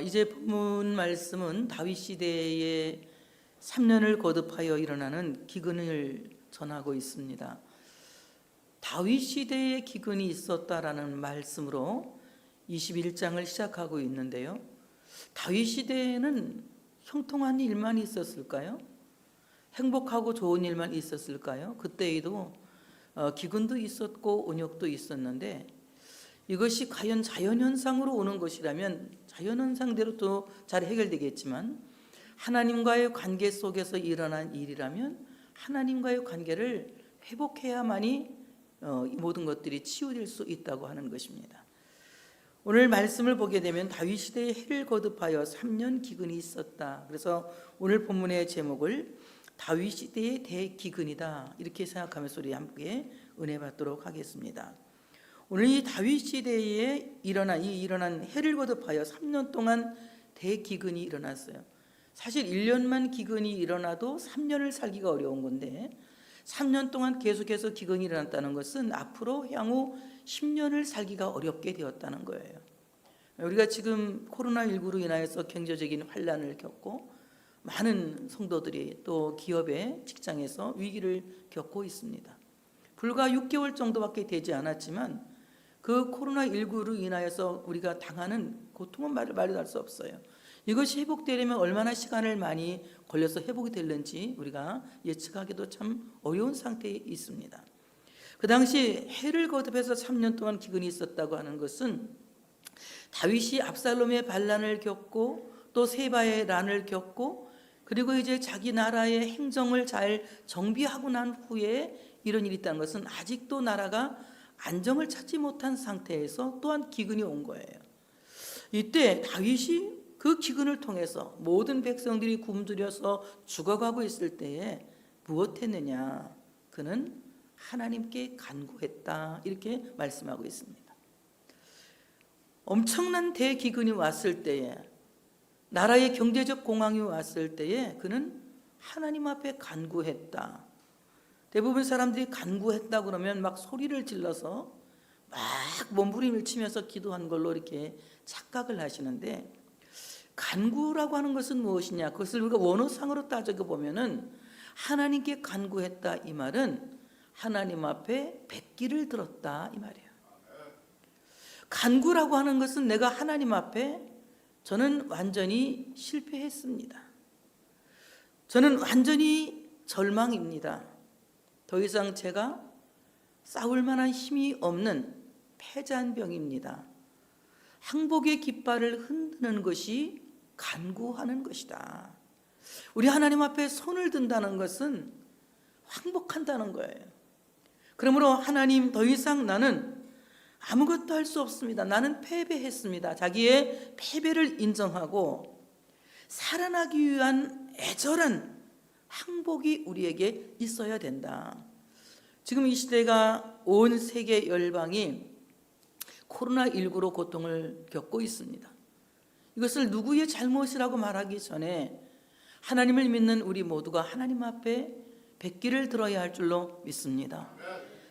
이제 본문 말씀은 다윗 시대에 3년을 거듭하여 일어나는 기근을 전하고 있습니다. 다윗 시대에 기근이 있었다라는 말씀으로 21장을 시작하고 있는데요. 다윗 시대에는 형통한 일만 있었을까요? 행복하고 좋은 일만 있었을까요? 그때에도 기근도 있었고 온역도 있었는데, 이것이 과연 자연현상으로 오는 것이라면 자연현상대로 또 잘 해결되겠지만, 하나님과의 관계 속에서 일어난 일이라면 하나님과의 관계를 회복해야만이 이 모든 것들이 치유될 수 있다고 하는 것입니다. 오늘 말씀을 보게 되면 다윗 시대에 해를 거듭하여 3년 기근이 있었다. 그래서 오늘 본문의 제목을 다윗 시대의 대기근이다 이렇게 생각하면서 우리 함께 은혜 받도록 하겠습니다. 오늘 이 다윗 시대에 일어난 해를 거듭하여 3년 동안 대기근이 일어났어요. 사실 1년만 기근이 일어나도 3년을 살기가 어려운 건데, 3년 동안 계속해서 기근이 일어났다는 것은 앞으로 향후 10년을 살기가 어렵게 되었다는 거예요. 우리가 지금 코로나19로 인하여서 경제적인 환란을 겪고 많은 성도들이 또 기업의 직장에서 위기를 겪고 있습니다. 불과 6개월 정도밖에 되지 않았지만 그 코로나19로 인하여서 우리가 당하는 고통은 말도 할 수 없어요. 이것이 회복되려면 얼마나 시간을 많이 걸려서 회복이 될는지 우리가 예측하기도 참 어려운 상태에 있습니다. 그 당시 해를 거듭해서 3년 동안 기근이 있었다고 하는 것은 다윗이 압살롬의 반란을 겪고 또 세바의 난을 겪고, 그리고 이제 자기 나라의 행정을 잘 정비하고 난 후에 이런 일이 있다는 것은 아직도 나라가 안정을 찾지 못한 상태에서 또한 기근이 온 거예요. 이때 다윗이 그 기근을 통해서 모든 백성들이 굶주려서 죽어가고 있을 때에 무엇했느냐? 그는 하나님께 간구했다 이렇게 말씀하고 있습니다. 엄청난 대기근이 왔을 때에, 나라의 경제적 공황이 왔을 때에 그는 하나님 앞에 간구했다. 대부분 사람들이 간구했다 그러면 막 소리를 질러서 막 몸부림을 치면서 기도한 걸로 이렇게 착각을 하시는데, 간구라고 하는 것은 무엇이냐? 그것을 우리가 원어상으로 따져서 보면은 하나님께 간구했다 이 말은 하나님 앞에 뱉기를 들었다 이 말이에요. 간구라고 하는 것은 내가 하나님 앞에 저는 완전히 실패했습니다. 저는 완전히 절망입니다. 더 이상 제가 싸울 만한 힘이 없는 패잔병입니다. 항복의 깃발을 흔드는 것이 간구하는 것이다. 우리 하나님 앞에 손을 든다는 것은 항복한다는 거예요. 그러므로 하나님, 더 이상 나는 아무것도 할 수 없습니다. 나는 패배했습니다. 자기의 패배를 인정하고 살아나기 위한 애절한 항복이 우리에게 있어야 된다. 지금 이 시대가 온 세계 열방이 코로나19로 고통을 겪고 있습니다. 이것을 누구의 잘못이라고 말하기 전에 하나님을 믿는 우리 모두가 하나님 앞에 뱉기를 들어야 할 줄로 믿습니다.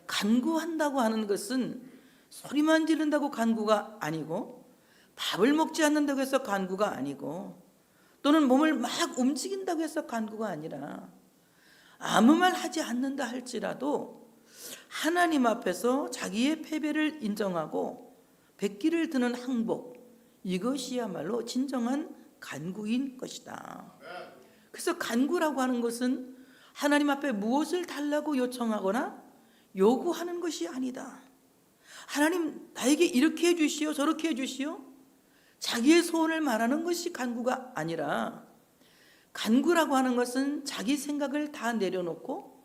간구한다고 하는 것은 소리만 지른다고 간구가 아니고, 밥을 먹지 않는다고 해서 간구가 아니고, 또는 몸을 막 움직인다고 해서 간구가 아니라, 아무 말 하지 않는다 할지라도 하나님 앞에서 자기의 패배를 인정하고 뱉기를 드는 항복, 이것이야말로 진정한 간구인 것이다. 그래서 간구라고 하는 것은 하나님 앞에 무엇을 달라고 요청하거나 요구하는 것이 아니다. 하나님 나에게 이렇게 해주시오 저렇게 해주시오, 자기의 소원을 말하는 것이 간구가 아니라, 간구라고 하는 것은 자기 생각을 다 내려놓고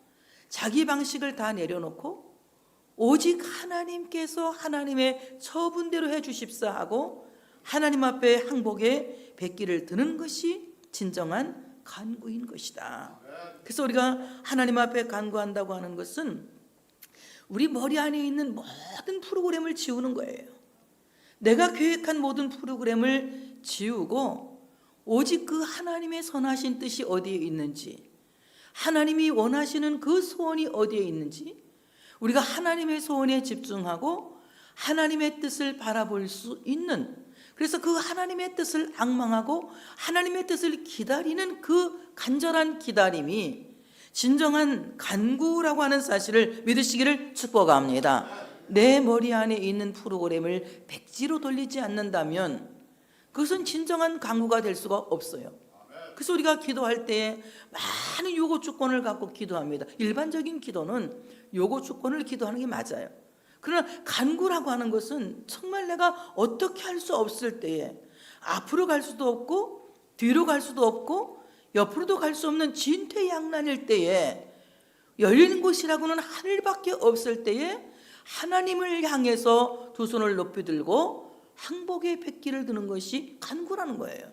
자기 방식을 다 내려놓고 오직 하나님께서 하나님의 처분대로 해주십사 하고 하나님 앞에 항복에 뱉기를 드는 것이 진정한 간구인 것이다. 그래서 우리가 하나님 앞에 간구한다고 하는 것은 우리 머리 안에 있는 모든 프로그램을 지우는 거예요. 내가 계획한 모든 프로그램을 지우고 오직 그 하나님의 선하신 뜻이 어디에 있는지, 하나님이 원하시는 그 소원이 어디에 있는지 우리가 하나님의 소원에 집중하고 하나님의 뜻을 바라볼 수 있는 그래서 그 하나님의 뜻을 앙망하고 하나님의 뜻을 기다리는 그 간절한 기다림이 진정한 간구라고 하는 사실을 믿으시기를 축복합니다. 내 머리 안에 있는 프로그램을 백지로 돌리지 않는다면 그것은 진정한 간구가 될 수가 없어요. 그래서 우리가 기도할 때에 많은 요구 조건을 갖고 기도합니다. 일반적인 기도는 요구 조건을 기도하는 게 맞아요. 그러나 간구라고 하는 것은 정말 내가 어떻게 할 수 없을 때에 앞으로 갈 수도 없고 뒤로 갈 수도 없고 옆으로도 갈 수 없는 진퇴양난일 때에 열리는 곳이라고는 하늘밖에 없을 때에 하나님을 향해서 두 손을 높이 들고 항복의 백기를 드는 것이 간구라는 거예요.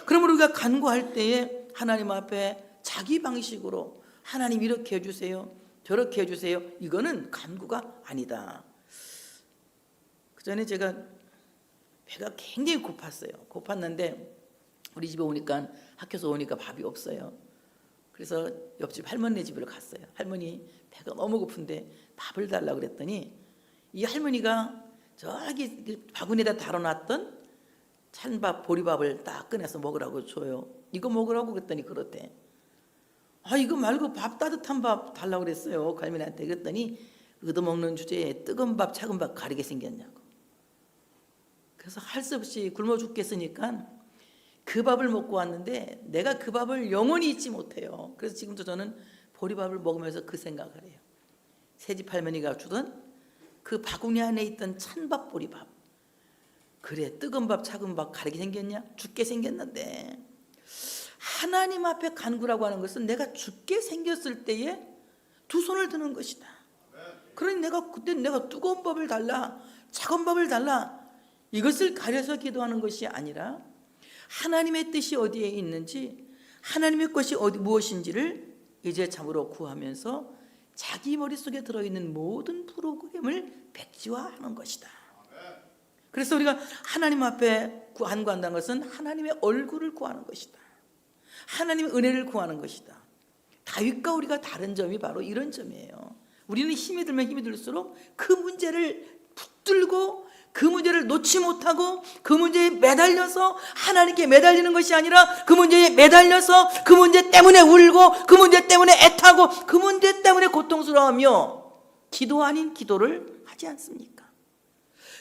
그러므로 우리가 간구할 때에 하나님 앞에 자기 방식으로 하나님 이렇게 해주세요, 저렇게 해주세요, 이거는 간구가 아니다. 그 전에 제가 배가 굉장히 고팠는데 우리 집에 오니까, 학교에서 오니까 밥이 없어요. 그래서 옆집 할머니 집으로 갔어요. 할머니 배가 너무 고픈데 밥을 달라고 그랬더니 이 할머니가 저기 바구니에다 달아놨던 찬밥, 보리밥을 딱 꺼내서 먹으라고 줘요. 이거 먹으라고 그랬더니 그렇대. 이거 말고 밥, 따뜻한 밥 달라고 그랬어요, 그 할머니한테. 그랬더니 얻어먹는 주제에 뜨거운 밥, 차가운 밥 가리게 생겼냐고. 그래서 할 수 없이 굶어 죽겠으니까 그 밥을 먹고 왔는데 내가 그 밥을 영원히 잊지 못해요. 그래서 지금도 저는 보리밥을 먹으면서 그 생각을 해요. 새집 할머니가 주던 그 바구니 안에 있던 찬밥, 보리밥. 그래, 뜨거운 밥, 차가운 밥 가리게 생겼냐? 죽게 생겼는데. 하나님 앞에 간구라고 하는 것은 내가 죽게 생겼을 때에 두 손을 드는 것이다. 그러니 그때 내가 뜨거운 밥을 달라, 차가운 밥을 달라, 이것을 가려서 기도하는 것이 아니라 하나님의 뜻이 어디에 있는지, 하나님의 것이 무엇인지를 이제 참으로 구하면서 자기 머릿속에 들어있는 모든 프로그램을 백지화하는 것이다. 그래서 우리가 하나님 앞에 간구한다는 것은 하나님의 얼굴을 구하는 것이다. 하나님의 은혜를 구하는 것이다. 다윗과 우리가 다른 점이 바로 이런 점이에요. 우리는 힘이 들면 힘이 들수록 그 문제를 붙들고 그 문제를 놓지 못하고 그 문제에 매달려서 하나님께 매달리는 것이 아니라 그 문제에 매달려서 그 문제 때문에 울고 그 문제 때문에 애타고 그 문제 때문에 고통스러워하며 기도 아닌 기도를 하지 않습니까?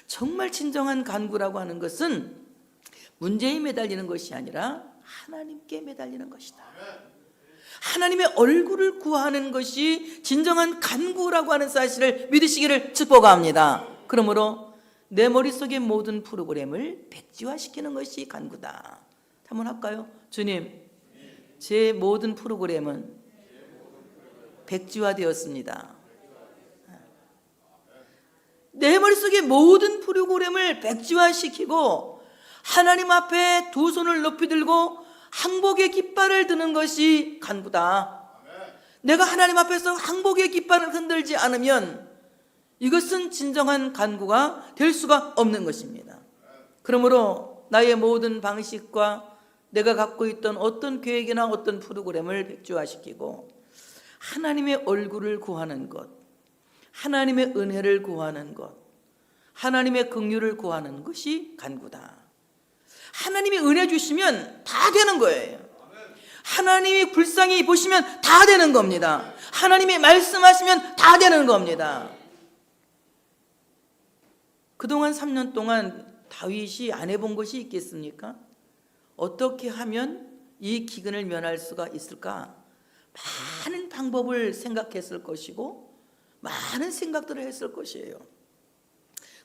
정말 진정한 간구라고 하는 것은 문제에 매달리는 것이 아니라 하나님께 매달리는 것이다. 하나님의 얼굴을 구하는 것이 진정한 간구라고 하는 사실을 믿으시기를 축복합니다. 그러므로 내 머릿속의 모든 프로그램을 백지화시키는 것이 간구다. 한번 할까요? 주님, 제 모든 프로그램은 백지화되었습니다. 내 머릿속의 모든 프로그램을 백지화시키고 하나님 앞에 두 손을 높이 들고 항복의 깃발을 드는 것이 간구다. 내가 하나님 앞에서 항복의 깃발을 흔들지 않으면 이것은 진정한 간구가 될 수가 없는 것입니다. 그러므로 나의 모든 방식과 내가 갖고 있던 어떤 계획이나 어떤 프로그램을 백지화시키고 하나님의 얼굴을 구하는 것, 하나님의 은혜를 구하는 것, 하나님의 긍휼을 구하는 것이 간구다. 하나님이 은혜 주시면 다 되는 거예요. 하나님이 불쌍히 보시면 다 되는 겁니다. 하나님이 말씀하시면 다 되는 겁니다. 그동안 3년 동안 다윗이 안 해본 것이 있겠습니까? 어떻게 하면 이 기근을 면할 수가 있을까? 많은 방법을 생각했을 것이고 많은 생각들을 했을 것이에요.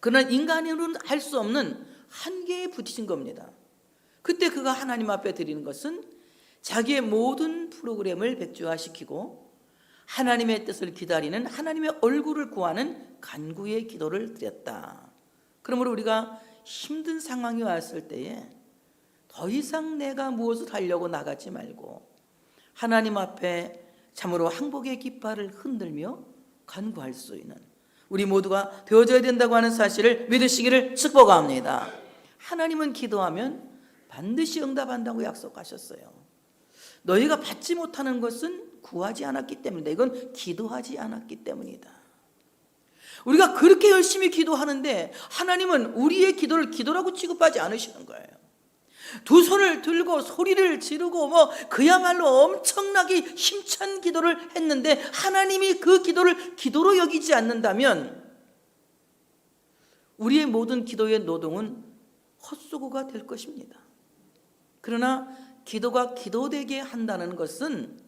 그러나 인간으로는 할 수 없는 한계에 부딪힌 겁니다. 그때 그가 하나님 앞에 드리는 것은 자기의 모든 프로그램을 백지화시키고 하나님의 뜻을 기다리는 하나님의 얼굴을 구하는 간구의 기도를 드렸다. 그러므로 우리가 힘든 상황이 왔을 때에 더 이상 내가 무엇을 하려고 나가지 말고 하나님 앞에 참으로 항복의 깃발을 흔들며 간구할 수 있는 우리 모두가 되어져야 된다고 하는 사실을 믿으시기를 축복합니다. 하나님은 기도하면 반드시 응답한다고 약속하셨어요. 너희가 받지 못하는 것은 구하지 않았기 때문이다. 이건 기도하지 않았기 때문이다. 우리가 그렇게 열심히 기도하는데 하나님은 우리의 기도를 기도라고 취급하지 않으시는 거예요. 두 손을 들고 소리를 지르고 그야말로 엄청나게 힘찬 기도를 했는데 하나님이 그 기도를 기도로 여기지 않는다면 우리의 모든 기도의 노동은 헛수고가 될 것입니다. 그러나 기도가 기도되게 한다는 것은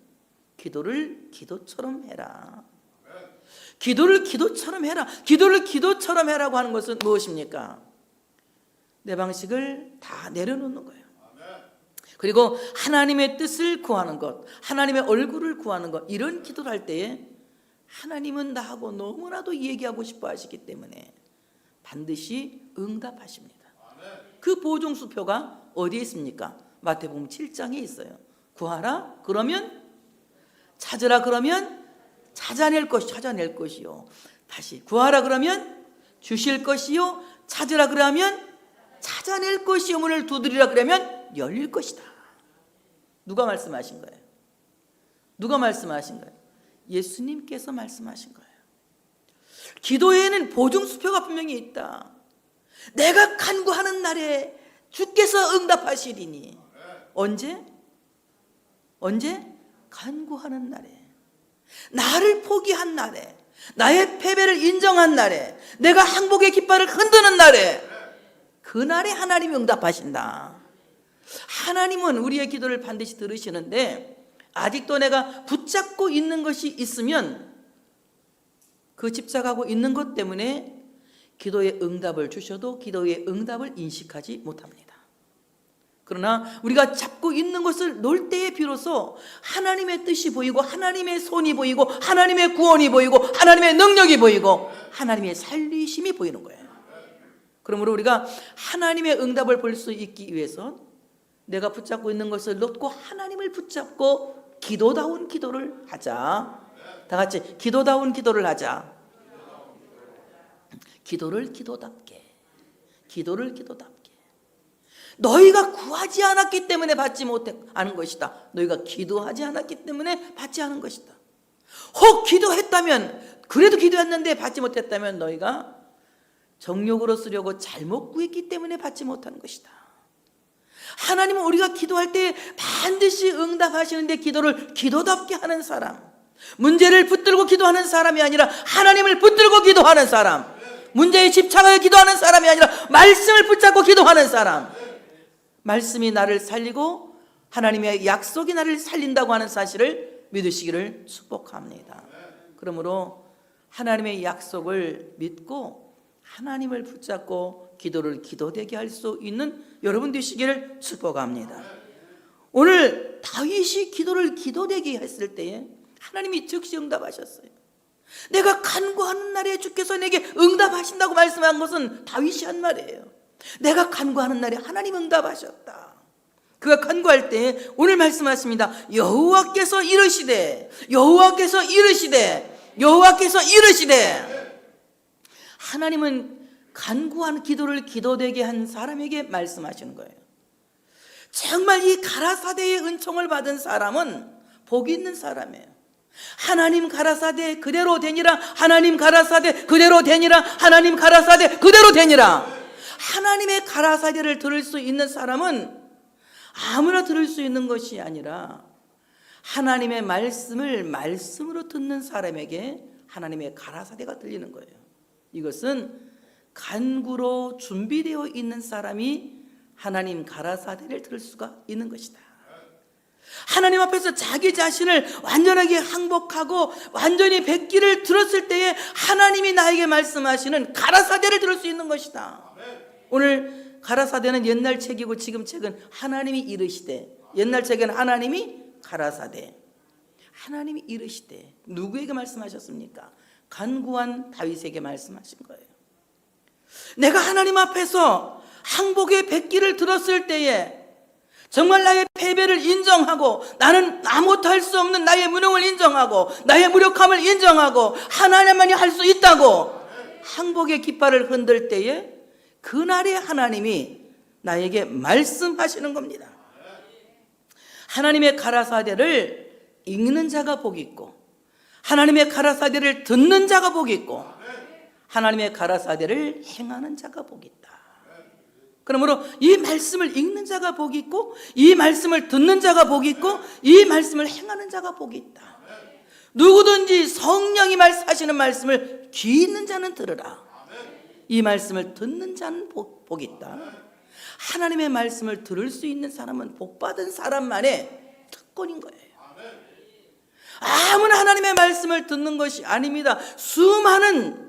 기도를 기도처럼 해라. 기도를 기도처럼 해라. 기도를 기도처럼 해라고 하는 것은 무엇입니까? 내 방식을 다 내려놓는 거예요. 그리고 하나님의 뜻을 구하는 것, 하나님의 얼굴을 구하는 것, 이런 기도를 할 때에 하나님은 나하고 너무나도 얘기하고 싶어 하시기 때문에 반드시 응답하십니다. 그 보증수표가 어디에 있습니까? 마태복음 7장에 있어요. 구하라 그러면, 찾으라 그러면 찾아낼 것이요. 다시 구하라 그러면 주실 것이요, 찾으라 그러면 찾아낼 것이요, 문을 두드리라 그러면 열릴 것이다. 누가 말씀하신 거예요? 누가 말씀하신 거예요? 예수님께서 말씀하신 거예요. 기도에는 보증수표가 분명히 있다. 내가 간구하는 날에 주께서 응답하시리니. 언제? 간구하는 날에, 나를 포기한 날에, 나의 패배를 인정한 날에, 내가 항복의 깃발을 흔드는 날에, 그날에 하나님이 응답하신다. 하나님은 우리의 기도를 반드시 들으시는데 아직도 내가 붙잡고 있는 것이 있으면 그 집착하고 있는 것 때문에 기도의 응답을 주셔도 기도의 응답을 인식하지 못합니다. 그러나 우리가 잡고 있는 것을 놓을 때에 비로소 하나님의 뜻이 보이고 하나님의 손이 보이고 하나님의 구원이 보이고 하나님의 능력이 보이고 하나님의 살리심이 보이는 거예요. 그러므로 우리가 하나님의 응답을 볼 수 있기 위해서 내가 붙잡고 있는 것을 놓고 하나님을 붙잡고 기도다운 기도를 하자. 다 같이 기도다운 기도를 하자. 기도를 기도답게. 너희가 구하지 않았기 때문에 받지 못하는 것이다. 너희가 기도하지 않았기 때문에 받지 않은 것이다. 혹 기도했다면, 그래도 기도했는데 받지 못했다면 너희가 정욕으로 쓰려고 잘못 구했기 때문에 받지 못한 것이다. 하나님은 우리가 기도할 때 반드시 응답하시는데 기도를 기도답게 하는 사람, 문제를 붙들고 기도하는 사람이 아니라 하나님을 붙들고 기도하는 사람, 문제에 집착하여 기도하는 사람이 아니라 말씀을 붙잡고 기도하는 사람, 말씀이 나를 살리고 하나님의 약속이 나를 살린다고 하는 사실을 믿으시기를 축복합니다. 그러므로 하나님의 약속을 믿고 하나님을 붙잡고 기도를 기도되게 할 수 있는 여러분 되시기를 축복합니다. 오늘 다윗이 기도를 기도되게 했을 때에 하나님이 즉시 응답하셨어요. 내가 간구하는 날에 주께서 내게 응답하신다고 말씀한 것은 다윗이 한 말이에요. 내가 간구하는 날에 하나님 응답하셨다. 그가 간구할 때 오늘 말씀하십니다. 여호와께서 이르시되 하나님은 간구한 기도를 기도되게 한 사람에게 말씀하시는 거예요. 정말 이 가라사대의 은총을 받은 사람은 복이 있는 사람이에요. 하나님 가라사대 그대로 되니라. 하나님 가라사대 그대로 되니라. 하나님 가라사대 그대로 되니라. 하나님의 가라사대를 들을 수 있는 사람은 아무나 들을 수 있는 것이 아니라 하나님의 말씀을 말씀으로 듣는 사람에게 하나님의 가라사대가 들리는 거예요. 이것은 간구로 준비되어 있는 사람이 하나님 가라사대를 들을 수가 있는 것이다. 하나님 앞에서 자기 자신을 완전하게 항복하고 완전히 뱉기를 들었을 때에 하나님이 나에게 말씀하시는 가라사대를 들을 수 있는 것이다. 오늘 가라사대는 옛날 책이고 지금 책은 하나님이 이르시되, 옛날 책에는 하나님이 가라사대, 하나님이 이르시되 누구에게 말씀하셨습니까? 간구한 다윗에게 말씀하신 거예요. 내가 하나님 앞에서 항복의 뱉기를 들었을 때에 정말 나의 패배를 인정하고 나는 아무것도 할 수 없는 나의 무능을 인정하고 나의 무력함을 인정하고 하나님만이 할 수 있다고 항복의 깃발을 흔들 때에 그날에 하나님이 나에게 말씀하시는 겁니다. 하나님의 가라사대를 읽는 자가 복이 있고 하나님의 가라사대를 듣는 자가 복이 있고 하나님의 가라사대를 행하는 자가 복이 있다. 그러므로 이 말씀을 읽는 자가 복이 있고, 이 말씀을 듣는 자가 복이 있고, 이 말씀을 행하는 자가 복이 있다. 누구든지 성령이 말씀하시는 말씀을 귀 있는 자는 들으라. 이 말씀을 듣는 자는 복이 있다. 하나님의 말씀을 들을 수 있는 사람은 복받은 사람만의 특권인 거예요. 아무나 하나님의 말씀을 듣는 것이 아닙니다. 수많은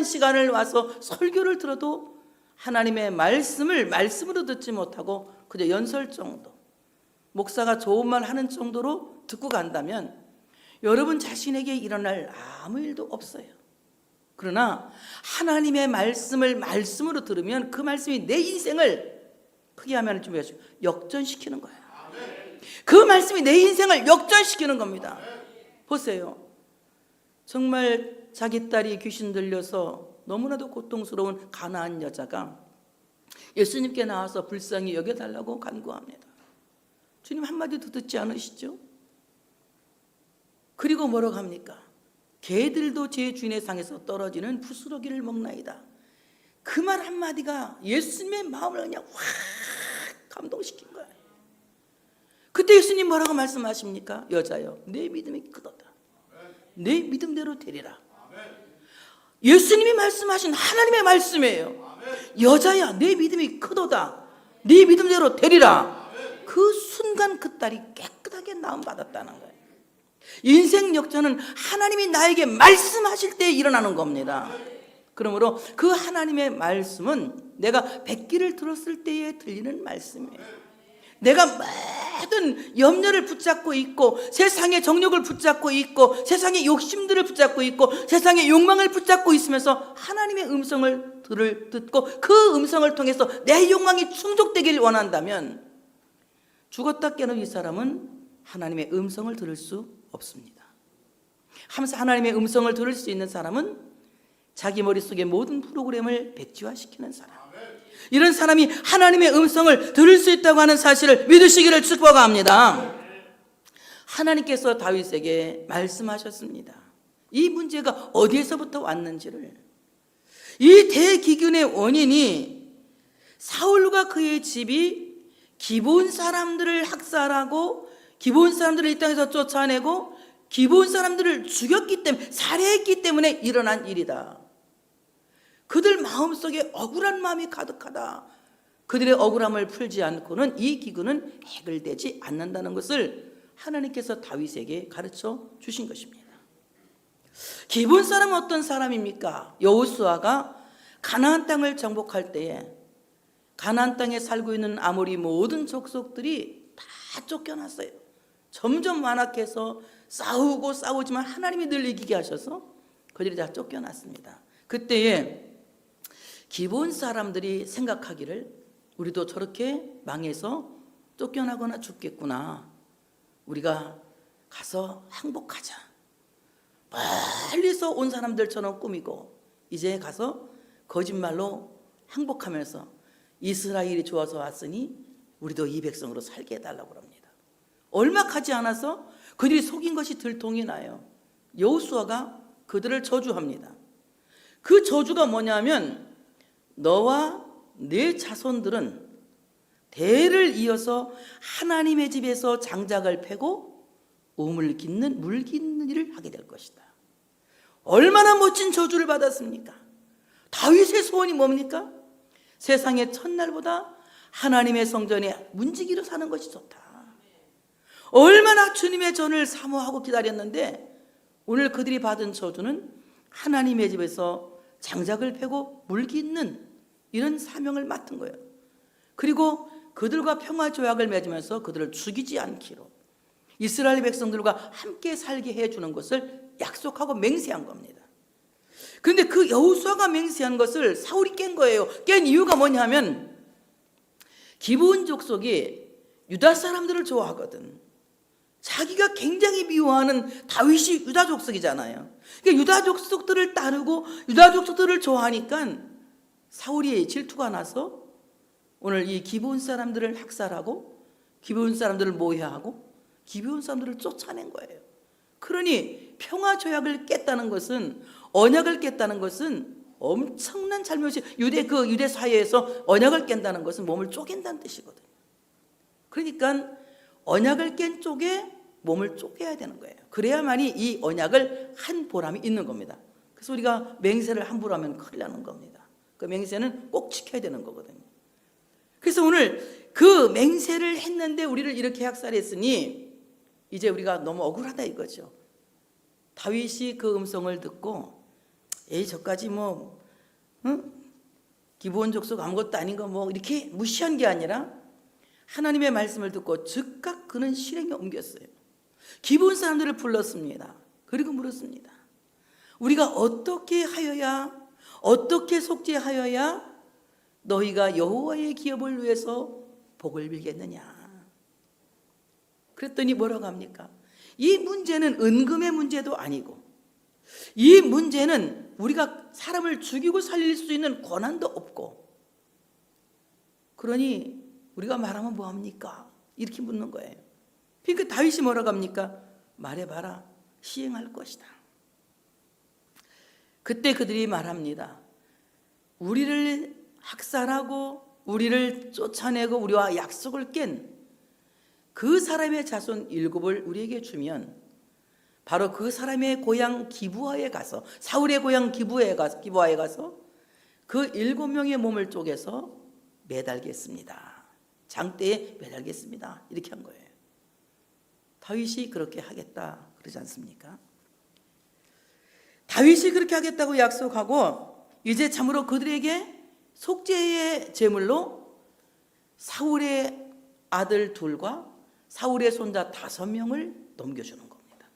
시간을 와서 설교를 들어도 하나님의 말씀을 말씀으로 듣지 못하고 그저 연설 정도, 목사가 좋은 말 하는 정도로 듣고 간다면 여러분 자신에게 일어날 아무 일도 없어요. 그러나 하나님의 말씀을 말씀으로 들으면 그 말씀이 내 인생을, 크게 하면 좀 역전시키는 거예요. 그 말씀이 내 인생을 역전시키는 겁니다. 보세요. 정말 자기 딸이 귀신 들려서 너무나도 고통스러운 가나안 여자가 예수님께 나와서 불쌍히 여겨달라고 간구합니다. 주님 한마디도 듣지 않으시죠? 그리고 뭐라고 합니까? 개들도 제 주인의 상에서 떨어지는 부스러기를 먹나이다. 그 말 한마디가 예수님의 마음을 그냥 확 감동시킨 거예요. 그때 예수님 뭐라고 말씀하십니까? 여자여, 내 믿음이 크도다. 내 믿음대로 되리라. 예수님이 말씀하신 하나님의 말씀이에요. 여자야, 내 믿음이 크도다. 네 믿음대로 되리라. 그 순간 그 딸이 깨끗하게 나음받았다는 거예요. 인생 역전은 하나님이 나에게 말씀하실 때 일어나는 겁니다. 그러므로 그 하나님의 말씀은 내가 백기를 들었을 때에 들리는 말씀이에요. 내가 모든 염려를 붙잡고 있고, 세상의 정욕을 붙잡고 있고, 세상의 욕심들을 붙잡고 있고, 세상의 욕망을 붙잡고 있으면서 하나님의 음성을 듣고 그 음성을 통해서 내 욕망이 충족되기를 원한다면 죽었다 깨는 이 사람은 하나님의 음성을 들을 수 없습니다. 하나님의 음성을 들을 수 있는 사람은 자기 머릿속의 모든 프로그램을 백지화시키는 사람, 이런 사람이 하나님의 음성을 들을 수 있다고 하는 사실을 믿으시기를 축복합니다. 하나님께서 다윗에게 말씀하셨습니다. 이 문제가 어디에서부터 왔는지를. 이 대기근의 원인이 사울과 그의 집이 기브온 사람들을 학살하고 기브온 사람들을 이 땅에서 쫓아내고 기브온 사람들을 죽였기 때문에, 살해했기 때문에 일어난 일이다. 그들 마음속에 억울한 마음이 가득하다. 그들의 억울함을 풀지 않고는 이 기근은 해결되지 않는다는 것을 하나님께서 다윗에게 가르쳐 주신 것입니다. 기브온 사람은 어떤 사람입니까? 여호수아가 가나안 땅을 정복할 때에 가나안 땅에 살고 있는 아모리 모든 족속들이 다 쫓겨났어요. 점점 완악해서 싸우지만 하나님이 늘 이기게 하셔서 그들이 다 쫓겨났습니다. 그때에 기브온 사람들이 생각하기를 우리도 저렇게 망해서 쫓겨나거나 죽겠구나. 우리가 가서 항복하자. 멀리서 온 사람들처럼 꾸미고 이제 가서 거짓말로 항복하면서 이스라엘이 좋아서 왔으니 우리도 이 백성으로 살게 해달라고 합니다. 얼마 가지 않아서 그들이 속인 것이 들통이 나요. 여호수아가 그들을 저주합니다. 그 저주가 뭐냐면 너와 네 자손들은 대를 이어서 하나님의 집에서 장작을 패고 우물 깃는 물 깃는 일을 하게 될 것이다. 얼마나 멋진 저주를 받았습니까? 다윗의 소원이 뭡니까? 세상의 첫날보다 하나님의 성전에 문지기로 사는 것이 좋다. 얼마나 주님의 전을 사모하고 기다렸는데 오늘 그들이 받은 저주는 하나님의 집에서 장작을 패고 물 깃는 이런 사명을 맡은 거예요. 그리고 그들과 평화 조약을 맺으면서 그들을 죽이지 않기로 이스라엘 백성들과 함께 살게 해주는 것을 약속하고 맹세한 겁니다. 그런데 그 여호수아가 맹세한 것을 사울이 깬 거예요. 깬 이유가 뭐냐면 기브온 족속이 유다 사람들을 좋아하거든. 자기가 굉장히 미워하는 다윗이 유다 족속이잖아요. 그러니까 유다 족속들을 따르고 유다 족속들을 좋아하니까 사울이 질투가 나서 오늘 이 기브온 사람들을 학살하고 기브온 사람들을 모해하고 기브온 사람들을 쫓아낸 거예요. 그러니 평화 조약을 깼다는 것은, 언약을 깼다는 것은 엄청난 잘못이, 유대 사회에서 언약을 깬다는 것은 몸을 쪼갠다는 뜻이거든요. 그러니까 언약을 깬 쪽에 몸을 쪼개야 되는 거예요. 그래야만이 이 언약을 한 보람이 있는 겁니다. 그래서 우리가 맹세를 함부로 하면 큰일 나는 겁니다. 그 맹세는 꼭 지켜야 되는 거거든요. 그래서 오늘 그 맹세를 했는데 우리를 이렇게 학살했으니 이제 우리가 너무 억울하다 이거죠. 다윗이 그 음성을 듣고 저까지 기본 족속 아무것도 아닌 거 이렇게 무시한 게 아니라 하나님의 말씀을 듣고 즉각 그는 실행에 옮겼어요. 기본 사람들을 불렀습니다. 그리고 물었습니다. 우리가 어떻게 하여야, 어떻게 속죄하여야 너희가 여호와의 기업을 위해서 복을 빌겠느냐. 그랬더니 뭐라고 합니까? 이 문제는 은금의 문제도 아니고, 이 문제는 우리가 사람을 죽이고 살릴 수 있는 권한도 없고, 그러니 우리가 말하면 뭐합니까? 이렇게 묻는 거예요. 그러니까 다윗이 뭐라고 합니까? 말해봐라, 시행할 것이다. 그때 그들이 말합니다. 우리를 학살하고 우리를 쫓아내고 우리와 약속을 깬 그 사람의 자손 7을 우리에게 주면 바로 그 사람의 고향 기브아에 가서, 사울의 고향 기브아에 가서 그 7명의 몸을 쪼개서 매달겠습니다. 장대에 매달겠습니다. 이렇게 한 거예요. 다윗이 그렇게 하겠다 그러지 않습니까? 다윗이 그렇게 하겠다고 약속하고 이제 참으로 그들에게 속죄의 제물로 사울의 아들 2과 사울의 손자 5명을 넘겨주는 겁니다.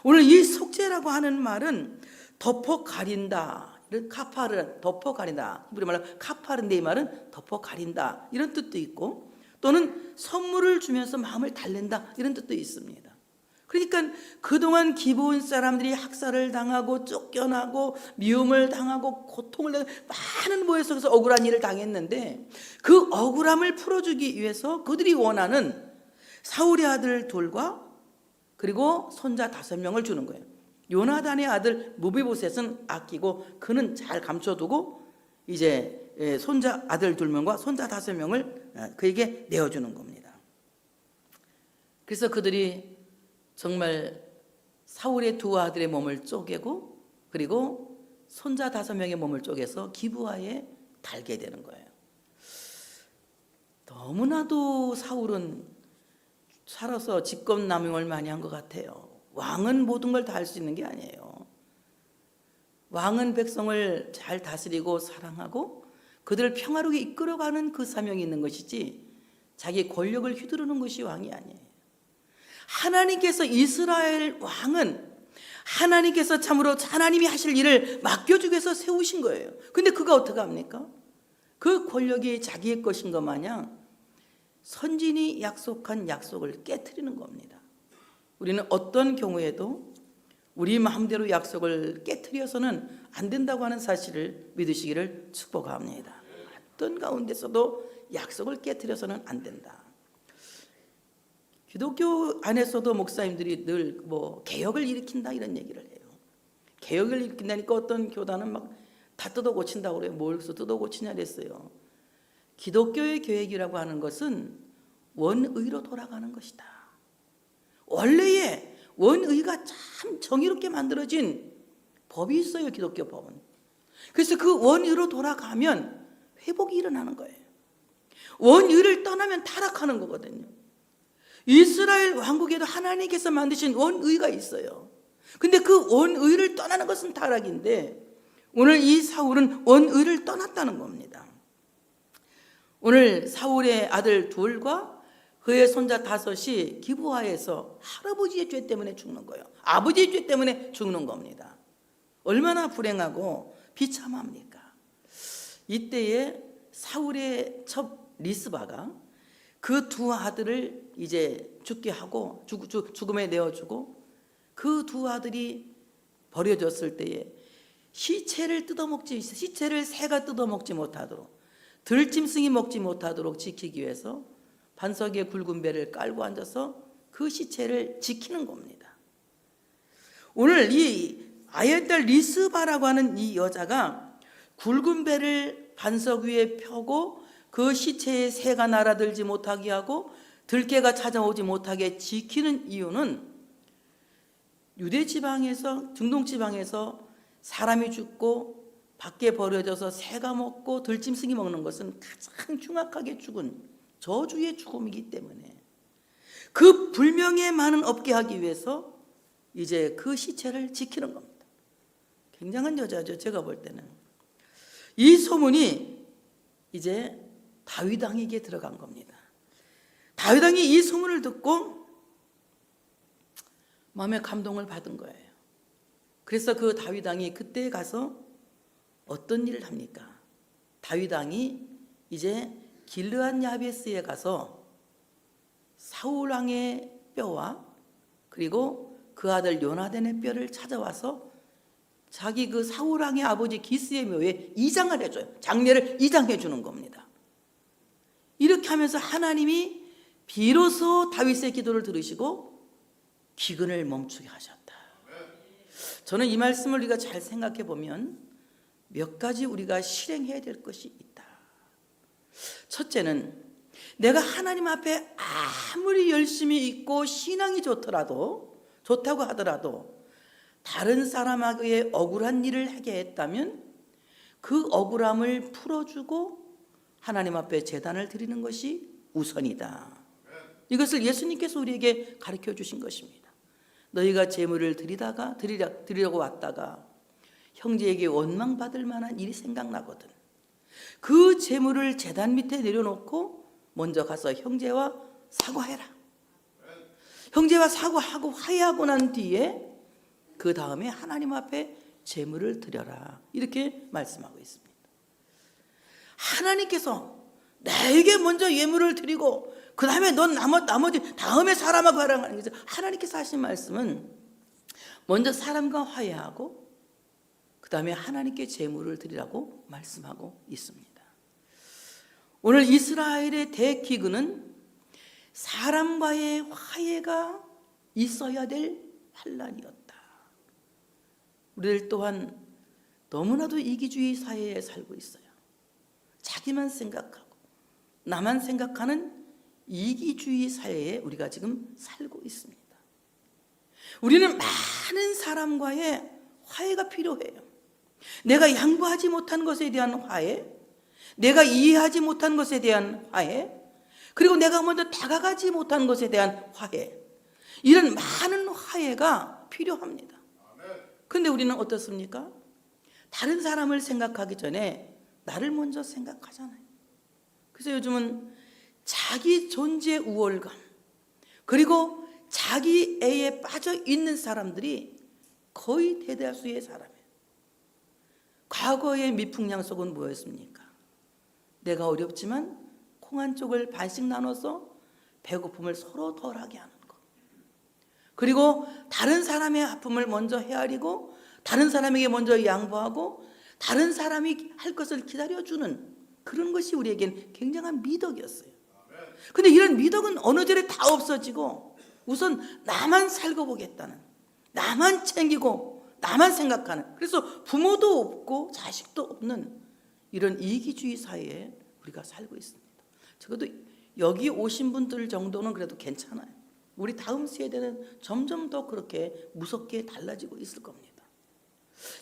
오늘 이 속죄라고 하는 말은 덮어 가린다, 카파르, 덮어 가린다. 우리 말로 카파르인데 이 말은 덮어 가린다 이런 뜻도 있고, 또는 선물을 주면서 마음을 달랜다 이런 뜻도 있습니다. 그러니까 그동안 기브온 사람들이 학살을 당하고 쫓겨나고 미움을 당하고 고통을 당하고 많은 모여 속에서 억울한 일을 당했는데, 그 억울함을 풀어주기 위해서 그들이 원하는 사울의 아들 2과 그리고 손자 5명을 주는 거예요. 요나단의 아들 무비보셋은 아끼고 그는 잘 감춰두고 이제 손자 아들 2명과 손자 5명을 그에게 내어주는 겁니다. 그래서 그들이 정말 사울의 2 아들의 몸을 쪼개고 그리고 손자 5명의 몸을 쪼개서 기브아에 달게 되는 거예요. 너무나도 사울은 살아서 직권남용을 많이 한 것 같아요. 왕은 모든 걸 다 할 수 있는 게 아니에요. 왕은 백성을 잘 다스리고 사랑하고 그들을 평화롭게 이끌어가는 그 사명이 있는 것이지 자기 권력을 휘두르는 것이 왕이 아니에요. 하나님께서 이스라엘 왕은 하나님께서 참으로 하나님이 하실 일을 맡겨주기 위해서 세우신 거예요. 근데 그가 어떻게 합니까? 그 권력이 자기의 것인 것 마냥 선진이 약속한 약속을 깨트리는 겁니다. 우리는 어떤 경우에도 우리 마음대로 약속을 깨트려서는 안 된다고 하는 사실을 믿으시기를 축복합니다. 어떤 가운데서도 약속을 깨트려서는 안 된다. 기독교 안에서도 목사님들이 늘 개혁을 일으킨다 이런 얘기를 해요. 개혁을 일으킨다니까 어떤 교단은 막 다 뜯어 고친다고 그래요. 뭘 뜯어 고치냐 그랬어요. 기독교의 개혁이라고 하는 것은 원의로 돌아가는 것이다. 원래의 원의가 참 정의롭게 만들어진 법이 있어요. 기독교 법은. 그래서 그 원의로 돌아가면 회복이 일어나는 거예요. 원의를 떠나면 타락하는 거거든요. 이스라엘 왕국에도 하나님께서 만드신 원의가 있어요. 근데 그 원의를 떠나는 것은 타락인데 오늘 이 사울은 원의를 떠났다는 겁니다. 오늘 사울의 아들 2과 그의 손자 5이 기브아에서 할아버지의 죄 때문에 죽는 거예요. 아버지의 죄 때문에 죽는 겁니다. 얼마나 불행하고 비참합니까? 이때에 사울의 첩 리스바가 그 2 아들을 이제 죽게 하고 죽음에 내어주고 그 2 아들이 버려졌을 때에 시체를 새가 뜯어먹지 못하도록 들짐승이 먹지 못하도록 지키기 위해서 반석에 굵은 배를 깔고 앉아서 그 시체를 지키는 겁니다. 오늘 이 아이의 리스바라고 하는 이 여자가 굵은 배를 반석 위에 펴고 그 시체에 새가 날아들지 못하게 하고 들개가 찾아오지 못하게 지키는 이유는 유대 지방에서, 중동 지방에서 사람이 죽고 밖에 버려져서 새가 먹고 들짐승이 먹는 것은 가장 흉악하게 죽은 저주의 죽음이기 때문에 그 불명예 많은 없게 하기 위해서 이제 그 시체를 지키는 겁니다. 굉장한 여자죠. 제가 볼 때는 이 소문이 이제 다윗 왕에게 들어간 겁니다. 다윗 왕이 이 소문을 듣고 마음의 감동을 받은 거예요. 그래서 그 다윗 왕이 그때 가서 어떤 일을 합니까? 다윗 왕이 이제 길르앗 야베스에 가서 사울 왕의 뼈와 그리고 그 아들 요나단의 뼈를 찾아와서 자기 그 사울 왕의 아버지 기스의 묘에 이장을 해줘요. 장례를 이장해 주는 겁니다. 이렇게 하면서 하나님이 비로소 다윗의 기도를 들으시고 기근을 멈추게 하셨다. 저는 이 말씀을 우리가 잘 생각해 보면 몇 가지 우리가 실행해야 될 것이 있다. 첫째는 내가 하나님 앞에 아무리 열심히 있고 신앙이 좋다고 하더라도 다른 사람에게 억울한 일을 하게 했다면 그 억울함을 풀어주고 하나님 앞에 제단을 드리는 것이 우선이다. 이것을 예수님께서 우리에게 가르쳐 주신 것입니다. 너희가 제물을 드리려고 왔다가 형제에게 원망받을 만한 일이 생각나거든. 그 제물을 제단 밑에 내려놓고 먼저 가서 형제와 사과해라. 형제와 사과하고 화해하고 난 뒤에 그 다음에 하나님 앞에 제물을 드려라. 이렇게 말씀하고 있습니다. 하나님께서 나에게 먼저 예물을 드리고 그 다음에 넌 나머지 다음에 사람하고 하라는 거죠. 하나님께서 하신 말씀은 먼저 사람과 화해하고 그 다음에 하나님께 제물을 드리라고 말씀하고 있습니다. 오늘 이스라엘의 대기근은 사람과의 화해가 있어야 될 환란이었다. 우리들 또한 너무나도 이기주의 사회에 살고 있어요. 자기만 생각하고 나만 생각하는 이기주의 사회에 우리가 지금 살고 있습니다. 우리는 많은 사람과의 화해가 필요해요. 내가 양보하지 못한 것에 대한 화해, 내가 이해하지 못한 것에 대한 화해, 그리고 내가 먼저 다가가지 못한 것에 대한 화해, 이런 많은 화해가 필요합니다. 그런데 우리는 어떻습니까? 다른 사람을 생각하기 전에 나를 먼저 생각하잖아요. 그래서 요즘은 자기 존재 우월감 그리고 자기 애에 빠져 있는 사람들이 거의 대다수의 사람이에요. 과거의 미풍양속은 뭐였습니까? 내가 어렵지만 콩 한 쪽을 반씩 나눠서 배고픔을 서로 덜하게 하는 것. 그리고 다른 사람의 아픔을 먼저 헤아리고 다른 사람에게 먼저 양보하고 다른 사람이 할 것을 기다려주는 그런 것이 우리에겐 굉장한 미덕이었어요. 근데 이런 미덕은 어느 절에 다 없어지고 우선 나만 살고 보겠다는, 나만 챙기고 나만 생각하는, 그래서 부모도 없고 자식도 없는 이런 이기주의 사회에 우리가 살고 있습니다. 적어도 여기 오신 분들 정도는 그래도 괜찮아요. 우리 다음 세대는 점점 더 그렇게 무섭게 달라지고 있을 겁니다.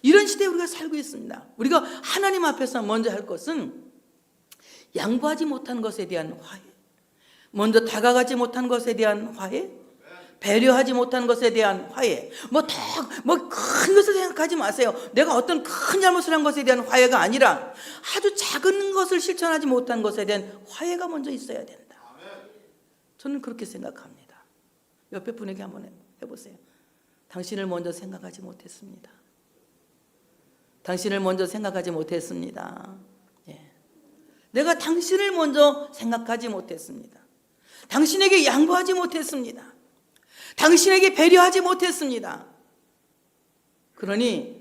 이런 시대에 우리가 살고 있습니다. 우리가 하나님 앞에서 먼저 할 것은 양보하지 못한 것에 대한 화해, 먼저 다가가지 못한 것에 대한 화해, 배려하지 못한 것에 대한 화해. 큰 것을 생각하지 마세요. 내가 어떤 큰 잘못을 한 것에 대한 화해가 아니라 아주 작은 것을 실천하지 못한 것에 대한 화해가 먼저 있어야 된다. 저는 그렇게 생각합니다. 옆에 분에게 한번 해보세요. 당신을 먼저 생각하지 못했습니다. 당신을 먼저 생각하지 못했습니다. 예. 내가 당신을 먼저 생각하지 못했습니다. 당신에게 양보하지 못했습니다. 당신에게 배려하지 못했습니다. 그러니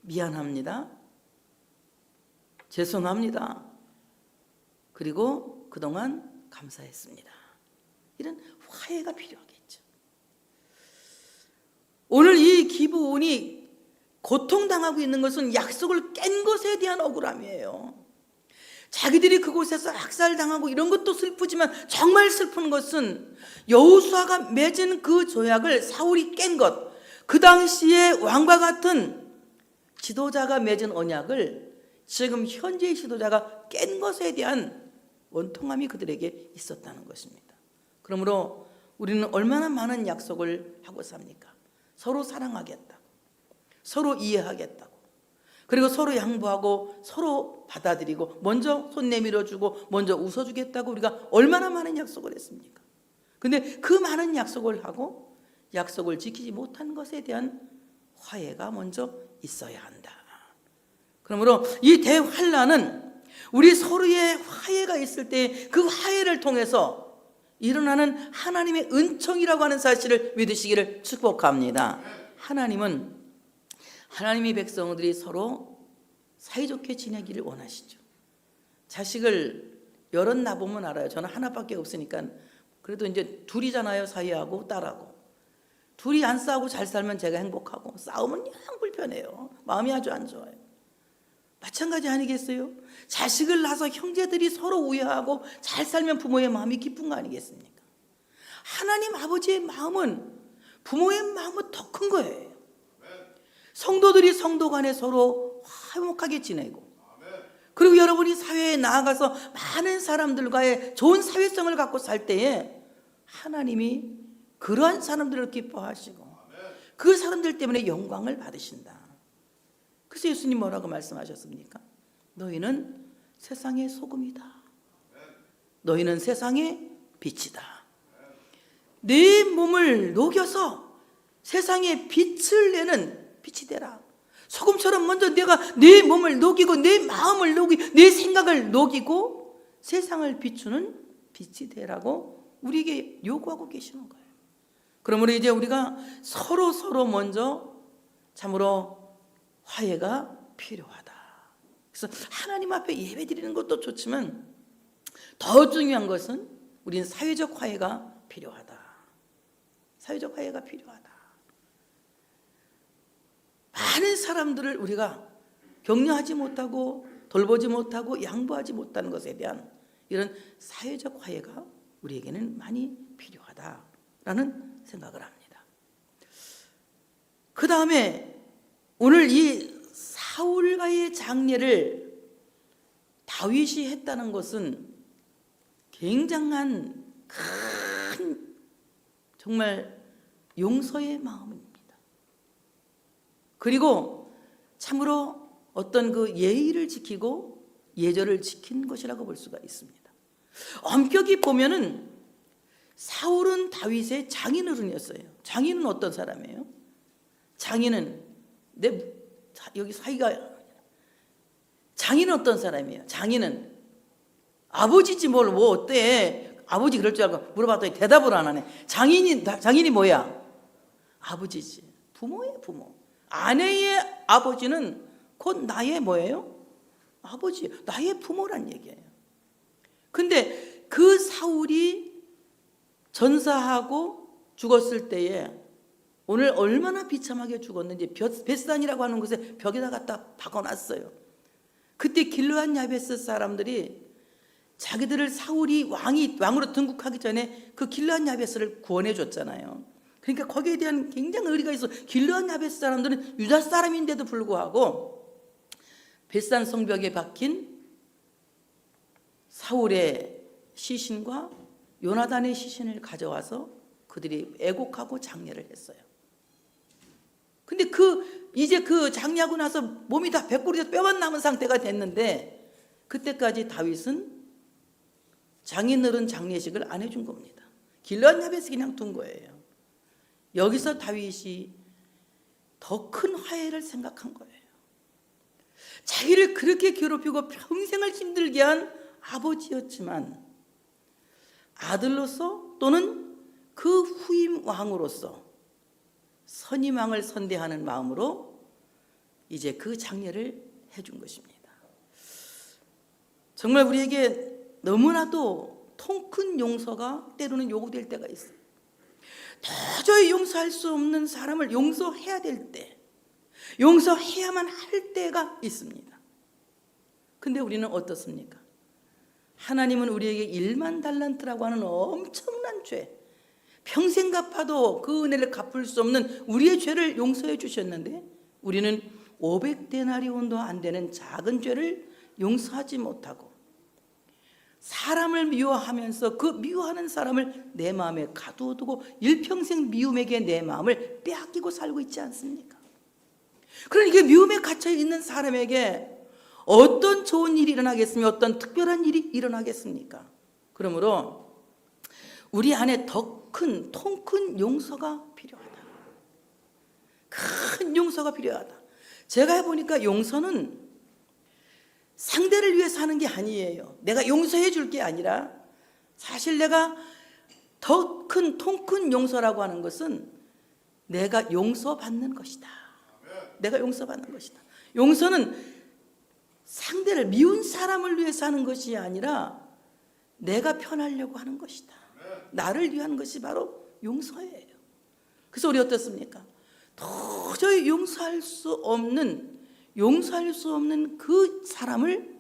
미안합니다. 죄송합니다. 그리고 그동안 감사했습니다. 이런 화해가 필요하겠죠. 오늘 이 기브온이 고통당하고 있는 것은 약속을 깬 것에 대한 억울함이에요. 자기들이 그곳에서 학살당하고 이런 것도 슬프지만 정말 슬픈 것은 여호수아가 맺은 그 조약을 사울이 깬 것, 그 당시에 왕과 같은 지도자가 맺은 언약을 지금 현재의 지도자가 깬 것에 대한 원통함이 그들에게 있었다는 것입니다. 그러므로 우리는 얼마나 많은 약속을 하고 삽니까? 서로 사랑하겠다고, 서로 이해하겠다고, 그리고 서로 양보하고 서로 받아들이고 먼저 손 내밀어주고 먼저 웃어주겠다고 우리가 얼마나 많은 약속을 했습니까? 근데 그 많은 약속을 하고 약속을 지키지 못한 것에 대한 화해가 먼저 있어야 한다. 그러므로 이 대환란은 우리 서로의 화해가 있을 때 그 화해를 통해서 일어나는 하나님의 은총이라고 하는 사실을 믿으시기를 축복합니다. 하나님의 백성들이 서로 사이좋게 지내기를 원하시죠. 자식을 여럿 낳아보면 알아요. 저는 하나밖에 없으니까 그래도 이제 둘이잖아요. 사위하고 딸하고. 둘이 안 싸우고 잘 살면 제가 행복하고, 싸우면 영 불편해요. 마음이 아주 안 좋아요. 마찬가지 아니겠어요? 자식을 낳아서 형제들이 서로 우애하고 잘 살면 부모의 마음이 기쁜 거 아니겠습니까? 하나님 아버지의 마음은, 부모의 마음은 더 큰 거예요. 성도들이 성도 간에 서로 화목하게 지내고, 그리고 여러분이 사회에 나아가서 많은 사람들과의 좋은 사회성을 갖고 살 때에 하나님이 그러한 사람들을 기뻐하시고 그 사람들 때문에 영광을 받으신다. 그래서 예수님 뭐라고 말씀하셨습니까? 너희는 세상의 소금이다. 너희는 세상의 빛이다. 내 몸을 녹여서 세상에 빛을 내는 빛이 되라. 소금처럼 먼저 내가 내 몸을 녹이고 내 마음을 녹이고 내 생각을 녹이고 세상을 비추는 빛이 되라고 우리에게 요구하고 계시는 거예요. 그러므로 이제 우리가 서로 먼저 참으로 화해가 필요하다. 그래서 하나님 앞에 예배 드리는 것도 좋지만 더 중요한 것은 우리는 사회적 화해가 필요하다. 사회적 화해가 필요하다. 많은 사람들을 우리가 격려하지 못하고 돌보지 못하고 양보하지 못하는 것에 대한 이런 사회적 화해가 우리에게는 많이 필요하다라는 생각을 합니다. 그 다음에 오늘 이 사울과의 장례를 다윗이 했다는 것은 굉장한 큰 정말 용서의 마음입니다. 그리고 참으로 어떤 그 예의를 지키고 예절을 지킨 것이라고 볼 수가 있습니다. 엄격히 보면은 사울은 다윗의 장인어른이었어요. 장인은 어떤 사람이에요? 장인은 여기 사이가 장인은 어떤 사람이에요? 장인은 아버지지 뭘 뭐 어때? 아버지 그럴 줄 알고 물어봤더니 대답을 안 하네. 장인이 뭐야? 아버지지. 부모예요, 부모. 아내의 아버지는 곧 나의 뭐예요? 아버지, 나의 부모란 얘기예요. 근데 그 사울이 전사하고 죽었을 때에 오늘 얼마나 비참하게 죽었는지 벳산이라고 하는 곳에 벽에다 갖다 박아놨어요. 그때 길르앗 야베스 사람들이 자기들을 사울이 왕으로 등극하기 전에 그 길르앗 야베스를 구원해 줬잖아요. 그러니까 거기에 대한 굉장히 의리가 있어. 길르앗 야베스 사람들은 유다 사람인데도 불구하고 벳산 성벽에 박힌 사울의 시신과 요나단의 시신을 가져와서 그들이 애곡하고 장례를 했어요. 근데 이제 그 장례하고 나서 몸이 다 백골이 뼈만 남은 상태가 됐는데 그때까지 다윗은 장인어른 장례식을 안 해준 겁니다. 길르앗 야베스 그냥 둔 거예요. 여기서 다윗이 더 큰 화해를 생각한 거예요. 자기를 그렇게 괴롭히고 평생을 힘들게 한 아버지였지만 아들로서 또는 그 후임 왕으로서 선임왕을 선대하는 마음으로 이제 그 장례를 해준 것입니다. 정말 우리에게 너무나도 통 큰 용서가 때로는 요구될 때가 있어요. 도저히 용서할 수 없는 사람을 용서해야 될 때, 용서해야만 할 때가 있습니다. 근데 우리는 어떻습니까? 하나님은 우리에게 1만 달란트라고 하는 엄청난 죄, 평생 갚아도 그 은혜를 갚을 수 없는 우리의 죄를 용서해 주셨는데 우리는 500데나리온도 안 되는 작은 죄를 용서하지 못하고 사람을 미워하면서 그 미워하는 사람을 내 마음에 가두어두고 일평생 미움에게 내 마음을 빼앗기고 살고 있지 않습니까? 그러니까 미움에 갇혀 있는 사람에게 어떤 좋은 일이 일어나겠으며 어떤 특별한 일이 일어나겠습니까? 그러므로 우리 안에 더 큰, 통 큰 용서가 필요하다. 큰 용서가 필요하다. 제가 해보니까 용서는 상대를 위해서 하는 게 아니에요. 내가 용서해 줄 게 아니라 사실 내가 더 큰, 통 큰 용서라고 하는 것은 내가 용서받는 것이다. 내가 용서받는 것이다. 용서는 상대를 미운 사람을 위해서 하는 것이 아니라 내가 편하려고 하는 것이다. 나를 위한 것이 바로 용서예요. 그래서 우리 어떻습니까? 도저히 용서할 수 없는 그 사람을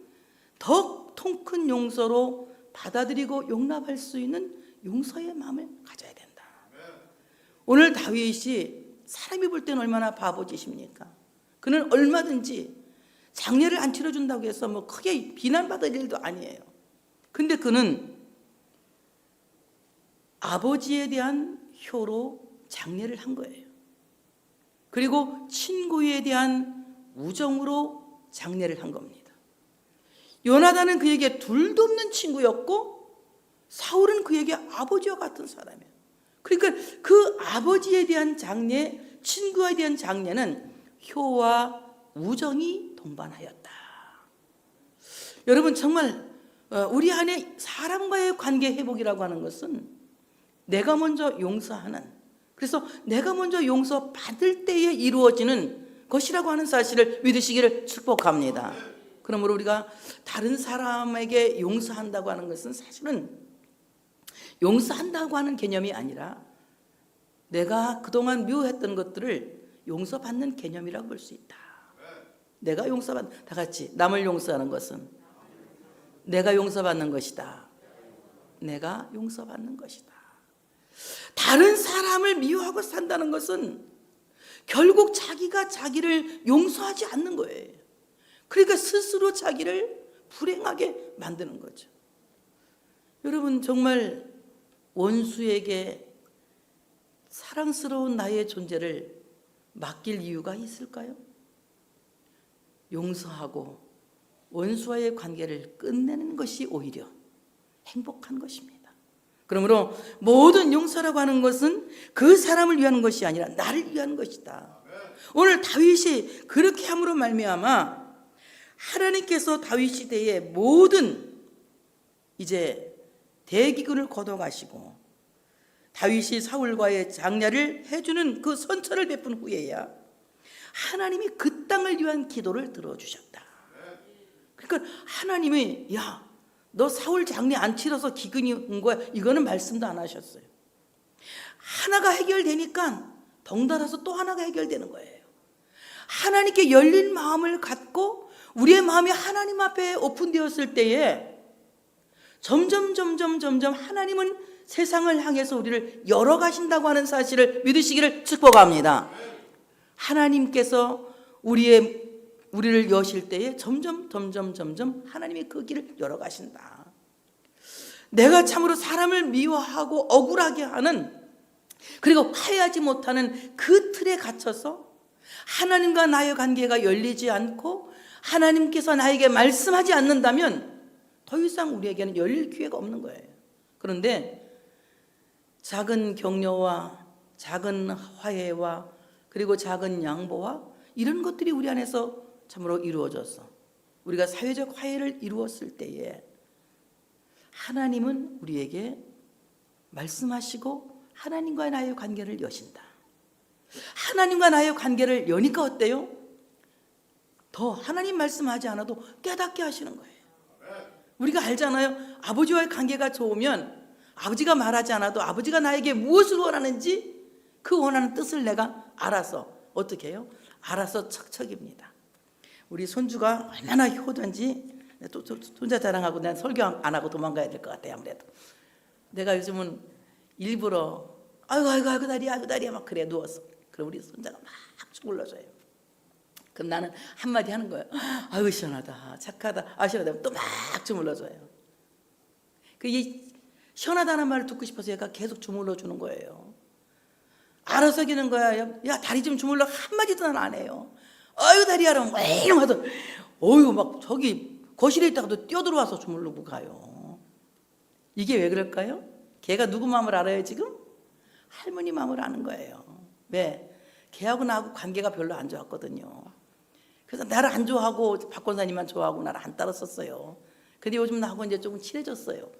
더 통 큰 용서로 받아들이고 용납할 수 있는 용서의 마음을 가져야 된다. 오늘 다윗이 사람이 볼 때는 얼마나 바보짓입니까? 그는 얼마든지 장례를 안 치러준다고 해서 뭐 크게 비난받을 일도 아니에요. 근데 그는 아버지에 대한 효로 장례를 한 거예요. 그리고 친구에 대한 우정으로 장례를 한 겁니다. 요나단은 그에게 둘도 없는 친구였고 사울은 그에게 아버지와 같은 사람이에요. 그러니까 그 아버지에 대한 장례, 친구에 대한 장례는 효와 우정이 동반하였다. 여러분 정말 우리 안에 사람과의 관계 회복이라고 하는 것은 내가 먼저 용서하는, 그래서 내가 먼저 용서받을 때에 이루어지는 것이라고 하는 사실을 믿으시기를 축복합니다. 그러므로 우리가 다른 사람에게 용서한다고 하는 것은 사실은 용서한다고 하는 개념이 아니라 내가 그동안 미워했던 것들을 용서받는 개념이라고 볼 수 있다. 내가 용서받는, 다 같이 남을 용서하는 것은 내가 용서받는 것이다. 내가 용서받는 것이다. 다른 사람을 미워하고 산다는 것은 결국 자기가 자기를 용서하지 않는 거예요. 그러니까 스스로 자기를 불행하게 만드는 거죠. 여러분 정말 원수에게 사랑스러운 나의 존재를 맡길 이유가 있을까요? 용서하고 원수와의 관계를 끝내는 것이 오히려 행복한 것입니다. 그러므로 모든 용서라고 하는 것은 그 사람을 위한 것이 아니라 나를 위한 것이다. 오늘 다윗이 그렇게 함으로 말미암아 하나님께서 다윗 시대의 모든 이제 대기근을 걷어가시고 다윗이 사울과의 장례를 해주는 그 선처를 베푼 후에야 하나님이 그 땅을 위한 기도를 들어주셨다. 그러니까 하나님이 야, 너 사울 장례 안 치러서 기근이 온 거야, 이거는 말씀도 안 하셨어요. 하나가 해결되니까 덩달아서 또 하나가 해결되는 거예요. 하나님께 열린 마음을 갖고 우리의 마음이 하나님 앞에 오픈되었을 때에 점점 하나님은 세상을 향해서 우리를 열어가신다고 하는 사실을 믿으시기를 축복합니다. 하나님께서 우리를 여실 때에 점점 하나님이 그 길을 열어가신다. 내가 참으로 사람을 미워하고 억울하게 하는, 그리고 화해하지 못하는 그 틀에 갇혀서 하나님과 나의 관계가 열리지 않고 하나님께서 나에게 말씀하지 않는다면 더 이상 우리에게는 열릴 기회가 없는 거예요. 그런데 작은 격려와 작은 화해와 그리고 작은 양보와 이런 것들이 우리 안에서 참으로 이루어져서 우리가 사회적 화해를 이루었을 때에 하나님은 우리에게 말씀하시고 하나님과 나의 관계를 여신다. 하나님과 나의 관계를 여니까 어때요? 더 하나님 말씀하지 않아도 깨닫게 하시는 거예요. 우리가 알잖아요. 아버지와의 관계가 좋으면 아버지가 말하지 않아도 아버지가 나에게 무엇을 원하는지 그 원하는 뜻을 내가 알아서 어떻게 해요? 알아서 척척입니다. 우리 손주가 얼마나 효든지, 또 손자 자랑하고 난 설교 안 하고 도망가야 될 것 같아요. 아무래도 내가 요즘은 일부러 아이고 다리야 막 그래 누웠어. 그럼 우리 손자가 막 주물러줘요. 그럼 나는 한마디 하는 거예요. 아이고 시원하다, 착하다, 시원하다. 또 막 주물러줘요. 이 시원하다는 말을 듣고 싶어서 얘가 계속 주물러주는 거예요. 알아서 기는 거야. 야 다리 좀 주물러. 한마디도 난 안 해요. 아이고 다리야라면 왜 이러면서 어이구 막 저기 거실에 있다가도 뛰어들어와서 주물르고 가요. 이게 왜 그럴까요? 걔가 누구 마음을 알아요 지금? 할머니 마음을 아는 거예요. 왜? 걔하고 나하고 관계가 별로 안 좋았거든요. 그래서 나를 안 좋아하고 박 권사님만 좋아하고 나를 안 따랐었어요. 근데 요즘 나하고 이제 조금 친해졌어요.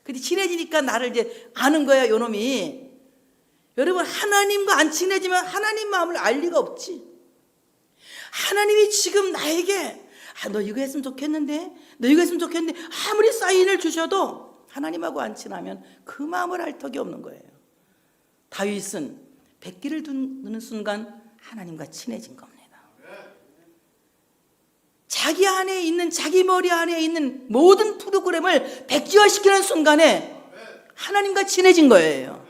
근데 친해지니까 나를 이제 아는 거야 요놈이. 여러분 하나님과 안 친해지면 하나님 마음을 알 리가 없지. 하나님이 지금 나에게 너 이거 했으면 좋겠는데, 너 이거 했으면 좋겠는데 아무리 사인을 주셔도 하나님하고 안 친하면 그 마음을 알 턱이 없는 거예요. 다윗은 백기를 두는 순간 하나님과 친해진 겁니다. 자기 안에 있는, 자기 머리 안에 있는 모든 프로그램을 백지화시키는 순간에 하나님과 친해진 거예요.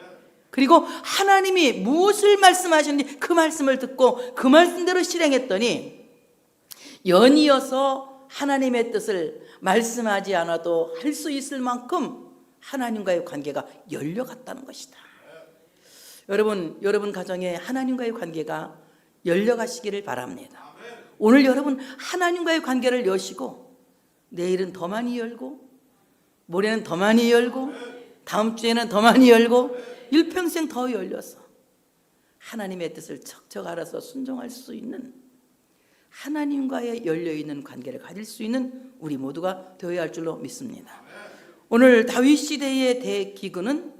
그리고 하나님이 무엇을 말씀하셨는지 그 말씀을 듣고 그 말씀대로 실행했더니 연이어서 하나님의 뜻을 말씀하지 않아도 할 수 있을 만큼 하나님과의 관계가 열려갔다는 것이다. 여러분 가정에 하나님과의 관계가 열려가시기를 바랍니다. 오늘 여러분 하나님과의 관계를 여시고 내일은 더 많이 열고 모레는 더 많이 열고 다음 주에는 더 많이 열고 일평생 더 열려서 하나님의 뜻을 척척 알아서 순종할 수 있는, 하나님과의 열려있는 관계를 가질 수 있는 우리 모두가 되어야 할 줄로 믿습니다. 오늘 다윗 시대의 대기근은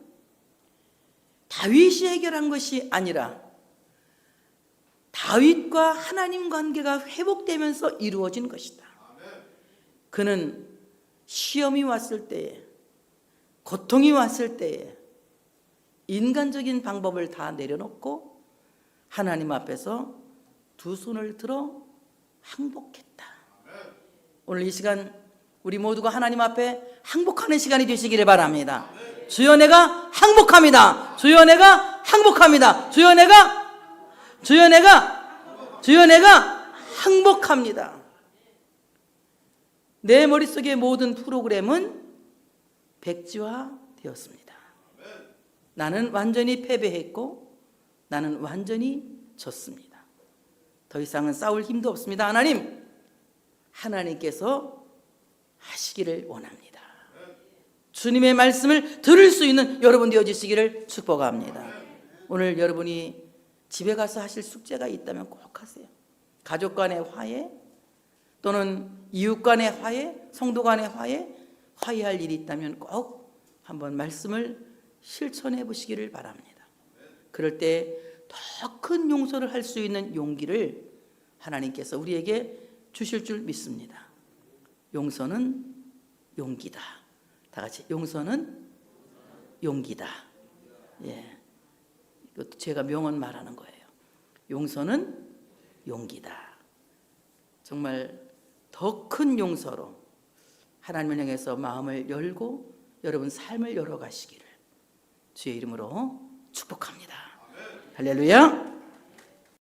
다윗이 해결한 것이 아니라 다윗과 하나님 관계가 회복되면서 이루어진 것이다. 그는 시험이 왔을 때에, 고통이 왔을 때에 인간적인 방법을 다 내려놓고 하나님 앞에서 두 손을 들어 항복했다. 오늘 이 시간 우리 모두가 하나님 앞에 항복하는 시간이 되시기를 바랍니다. 주여 내가 항복합니다. 주여 내가 항복합니다. 주여 내가 항복합니다. 내 머릿속의 모든 프로그램은 백지화 되었습니다. 나는 완전히 패배했고 나는 완전히 졌습니다. 더 이상은 싸울 힘도 없습니다. 하나님께서 하시기를 원합니다. 주님의 말씀을 들을 수 있는 여러분 되어주시기를 축복합니다. 오늘 여러분이 집에 가서 하실 숙제가 있다면 꼭 하세요. 가족 간의 화해 또는 이웃 간의 화해, 성도 간의 화해할 일이 있다면 꼭 한번 말씀을 실천해 보시기를 바랍니다. 그럴 때 더 큰 용서를 할 수 있는 용기를 하나님께서 우리에게 주실 줄 믿습니다. 용서는 용기다. 다 같이 용서는 용기다. 예, 이것도 제가 명언 말하는 거예요. 용서는 용기다. 정말 더 큰 용서로 하나님을 향해서 마음을 열고 여러분 삶을 열어가시기를 주의 이름으로 축복합니다. 할렐루야.